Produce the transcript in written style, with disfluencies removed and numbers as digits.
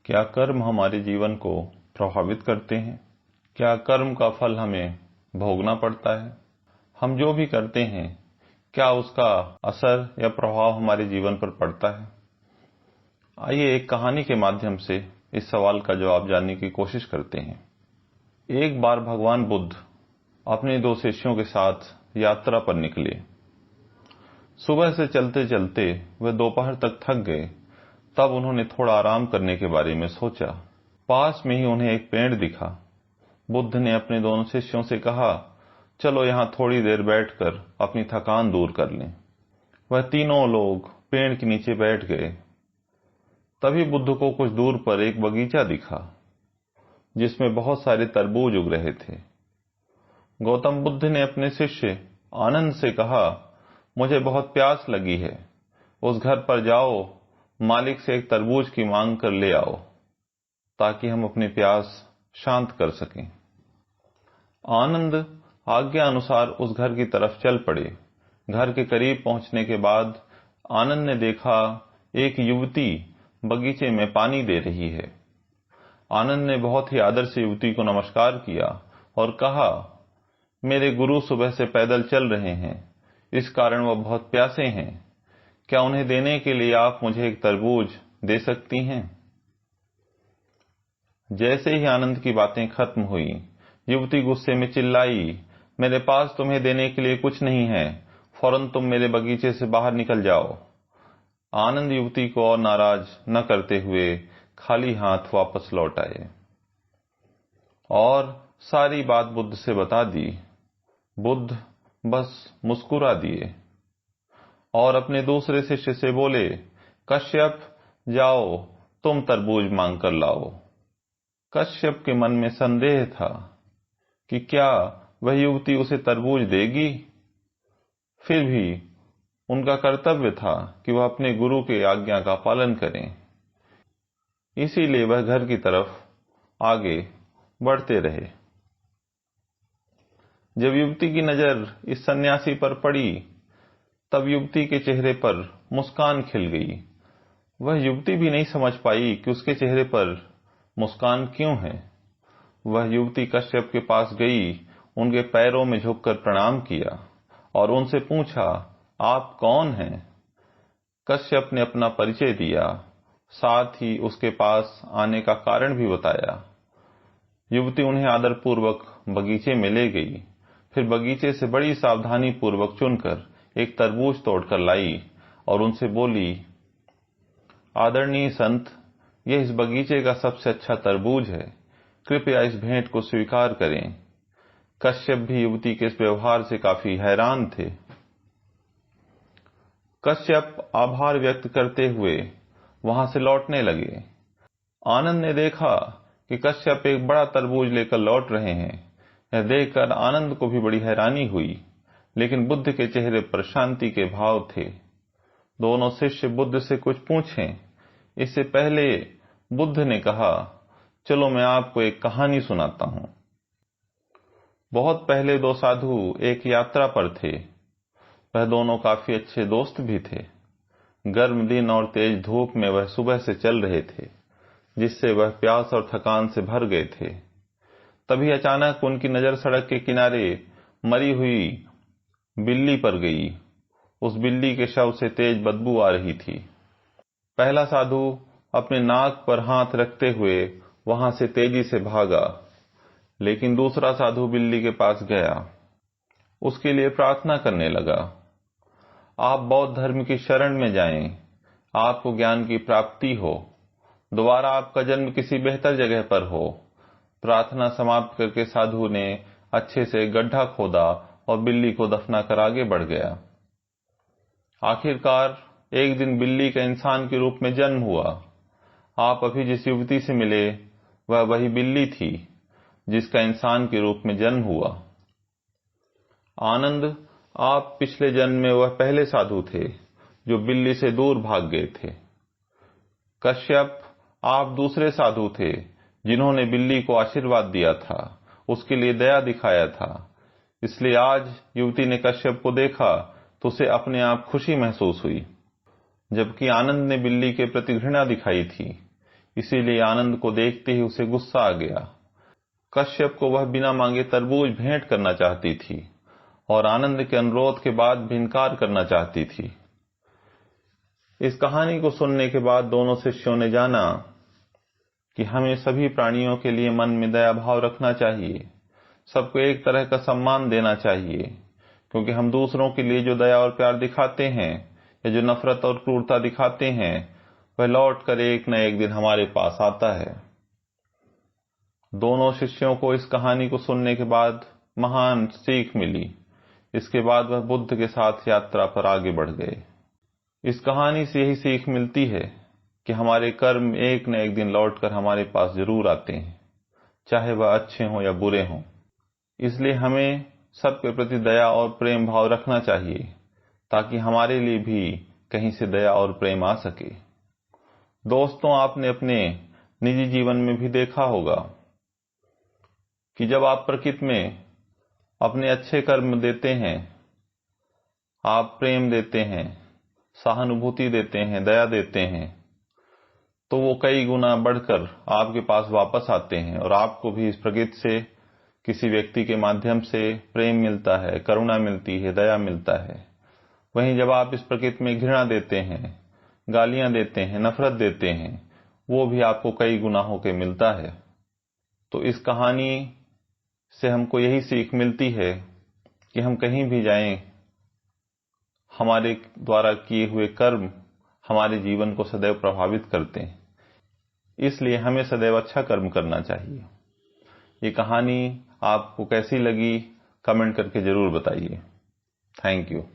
क्या कर्म हमारे जीवन को प्रभावित करते हैं? क्या कर्म का फल हमें भोगना पड़ता है? हम जो भी करते हैं, क्या उसका असर या प्रभाव हमारे जीवन पर पड़ता है? आइए एक कहानी के माध्यम से इस सवाल का जवाब जानने की कोशिश करते हैं। एक बार भगवान बुद्ध अपने 2 शिष्यों के साथ यात्रा पर निकले। सुबह से चलते चलते वे दोपहर तक थक गए। तब उन्होंने थोड़ा आराम करने के बारे में सोचा। पास में ही उन्हें एक पेड़ दिखा। बुद्ध ने अपने दोनों शिष्यों से कहा, चलो यहाँ थोड़ी देर बैठकर अपनी थकान दूर कर लें। वह तीनों लोग पेड़ के नीचे बैठ गए। तभी बुद्ध को कुछ दूर पर एक बगीचा दिखा, जिसमें बहुत सारे तरबूज उग रहे थे। गौतम बुद्ध ने अपने शिष्य आनंद से कहा, मुझे बहुत प्यास लगी है, उस घर पर जाओ, मालिक से एक तरबूज की मांग कर ले आओ, ताकि हम अपनी प्यास शांत कर सकें। आनंद आज्ञा अनुसार उस घर की तरफ चल पड़े। घर के करीब पहुंचने के बाद आनंद ने देखा एक युवती बगीचे में पानी दे रही है। आनंद ने बहुत ही आदर से युवती को नमस्कार किया और कहा, मेरे गुरु सुबह से पैदल चल रहे हैं, इस कारण वह बहुत प्यासे हैं। क्या उन्हें देने के लिए आप मुझे एक तरबूज दे सकती हैं? जैसे ही आनंद की बातें खत्म हुई, युवती गुस्से में चिल्लाई, मेरे पास तुम्हें देने के लिए कुछ नहीं है, फौरन तुम मेरे बगीचे से बाहर निकल जाओ। आनंद युवती को और नाराज न करते हुए खाली हाथ वापस लौट आए और सारी बात बुद्ध से बता दी। बुद्ध बस मुस्कुरा दिए और अपने दूसरे शिष्य से बोले, कश्यप, जाओ तुम तरबूज मांग कर लाओ। कश्यप के मन में संदेह था कि क्या वह युवती उसे तरबूज देगी। फिर भी उनका कर्तव्य था कि वह अपने गुरु की आज्ञा का पालन करें। इसीलिए वह घर की तरफ आगे बढ़ते रहे। जब युवती की नजर इस सन्यासी पर पड़ी, तब युवती के चेहरे पर मुस्कान खिल गई। वह युवती भी नहीं समझ पाई कि उसके चेहरे पर मुस्कान क्यों है। वह युवती कश्यप के पास गई, उनके पैरों में झुककर प्रणाम किया और उनसे पूछा, आप कौन हैं? कश्यप ने अपना परिचय दिया, साथ ही उसके पास आने का कारण भी बताया। युवती उन्हें आदरपूर्वक बगीचे में ले गई। फिर बगीचे से बड़ी सावधानी पूर्वक चुनकर एक तरबूज तोड़कर लाई और उनसे बोली, आदरणीय संत, यह इस बगीचे का सबसे अच्छा तरबूज है, कृपया इस भेंट को स्वीकार करें। कश्यप भी युवती के इस व्यवहार से काफी हैरान थे। कश्यप आभार व्यक्त करते हुए वहां से लौटने लगे। आनंद ने देखा कि कश्यप एक बड़ा तरबूज लेकर लौट रहे हैं। यह देखकर आनंद को भी बड़ी हैरानी हुई, लेकिन बुद्ध के चेहरे पर शांति के भाव थे। दोनों शिष्य बुद्ध से कुछ पूछें, इससे पहले बुद्ध ने कहा, चलो मैं आपको एक कहानी सुनाता हूं। बहुत पहले 2 साधु एक यात्रा पर थे। वह दोनों काफी अच्छे दोस्त भी थे। गर्म दिन और तेज धूप में वह सुबह से चल रहे थे, जिससे वह प्यास और थकान से भर गए थे। तभी अचानक उनकी नजर सड़क के किनारे मरी हुई बिल्ली पर गई। उस बिल्ली के शव से तेज बदबू आ रही थी। पहला साधु अपने नाक पर हाथ रखते हुए वहां से तेजी से भागा, लेकिन दूसरा साधु बिल्ली के पास गया, उसके लिए प्रार्थना करने लगा, आप बौद्ध धर्म की शरण में जाएं, आपको ज्ञान की प्राप्ति हो, दोबारा आपका जन्म किसी बेहतर जगह पर हो। प्रार्थना समाप्त करके साधु ने अच्छे से गड्ढा खोदा और बिल्ली को दफना कर आगे बढ़ गया। आखिरकार एक दिन बिल्ली का इंसान के रूप में जन्म हुआ। आप अभी जिस युवती से मिले, वह वही बिल्ली थी जिसका इंसान के रूप में जन्म हुआ। आनंद, आप पिछले जन्म में वह पहले साधु थे जो बिल्ली से दूर भाग गए थे। कश्यप, आप दूसरे साधु थे जिन्होंने बिल्ली को आशीर्वाद दिया था, उसके लिए दया दिखाया था। इसलिए आज युवती ने कश्यप को देखा तो उसे अपने आप खुशी महसूस हुई, जबकि आनंद ने बिल्ली के प्रति घृणा दिखाई थी। इसीलिए आनंद को देखते ही उसे गुस्सा आ गया। कश्यप को वह बिना मांगे तरबूज भेंट करना चाहती थी और आनंद के अनुरोध के बाद भी इनकार करना चाहती थी। इस कहानी को सुनने के बाद दोनों शिष्यों ने जाना कि हमें सभी प्राणियों के लिए मन में दया भाव रखना चाहिए, सबको एक तरह का सम्मान देना चाहिए, क्योंकि हम दूसरों के लिए जो दया और प्यार दिखाते हैं या जो नफरत और क्रूरता दिखाते हैं वह लौट कर एक न एक दिन हमारे पास आता है। दोनों शिष्यों को इस कहानी को सुनने के बाद महान सीख मिली। इसके बाद वह बुद्ध के साथ यात्रा पर आगे बढ़ गए। इस कहानी से यही सीख मिलती है कि हमारे कर्म एक न एक दिन लौटकर हमारे पास जरूर आते हैं, चाहे वह अच्छे हों या बुरे हों। इसलिए हमें सबके प्रति दया और प्रेम भाव रखना चाहिए ताकि हमारे लिए भी कहीं से दया और प्रेम आ सके। दोस्तों, आपने अपने निजी जीवन में भी देखा होगा कि जब आप प्रकृति में अपने अच्छे कर्म देते हैं, आप प्रेम देते हैं, सहानुभूति देते हैं, दया देते हैं, तो वो कई गुना बढ़कर आपके पास वापस आते हैं और आपको भी इस प्रकृति से किसी व्यक्ति के माध्यम से प्रेम मिलता है, करुणा मिलती है, दया मिलता है। वहीं जब आप इस प्रकृति में घृणा देते हैं, गालियां देते हैं, नफरत देते हैं, वो भी आपको कई गुना होके मिलता है। तो इस कहानी से हमको यही सीख मिलती है कि हम कहीं भी जाएं, हमारे द्वारा किए हुए कर्म हमारे जीवन को सदैव प्रभावित करते हैं। इसलिए हमें सदैव अच्छा कर्म करना चाहिए। ये कहानी आपको कैसी लगी कमेंट करके जरूर बताइए। Thank you.